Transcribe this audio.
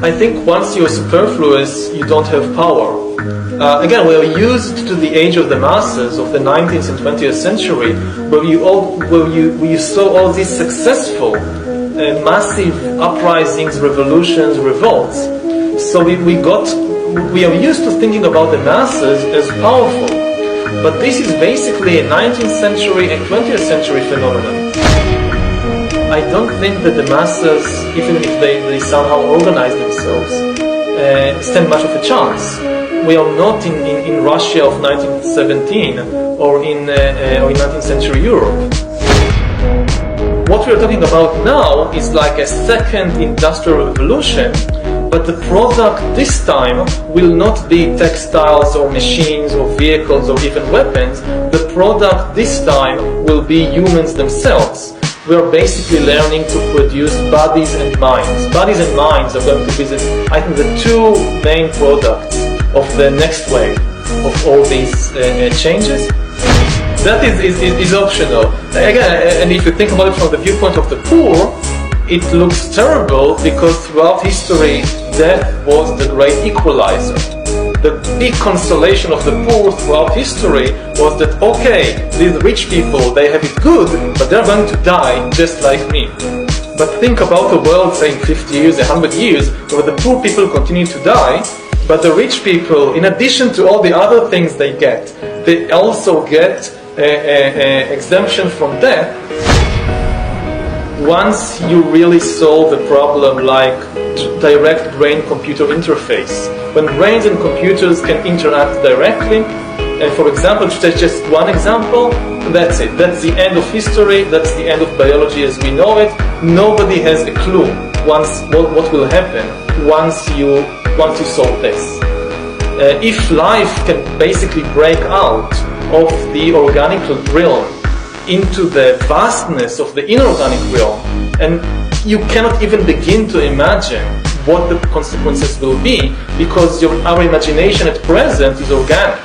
I think once you're superfluous, you don't have power. Again, we are used to the age of the masses of the 19th and 20th century, where you saw all these successful, massive uprisings, revolutions, revolts. So we are used to thinking about the masses as powerful. But this is basically a 19th century and 20th century phenomenon. I don't think that the masses, even if they somehow organize themselves, stand much of a chance. We are not in Russia of 1917 or in 19th century Europe. What we are talking about now is like a second industrial revolution, but the product this time will not be textiles or machines or vehicles or even weapons. The product this time will be humans themselves. We are basically learning to produce bodies and minds. Bodies and minds are going to be, I think, the two main products of the next wave of all these changes. That is optional. Again, and if you think about it from the viewpoint of the poor, it looks terrible because throughout history, death was the great equalizer. The big consolation of the poor throughout history was that, okay, these rich people, they have it good, but they're going to die just like me. But think about a world, say, in 50 years, 100 years, where the poor people continue to die, but the rich people, in addition to all the other things they get, they also get exemption from death. Once you really solve a problem like direct brain-computer interface, when brains and computers can interact directly, and for example, to take just one example, that's it. That's the end of history, that's the end of biology as we know it. Nobody has a clue what will happen once you solve this. If life can basically break out of the organic realm into the vastness of the inorganic realm, and you cannot even begin to imagine what the consequences will be, because our imagination at present is organic.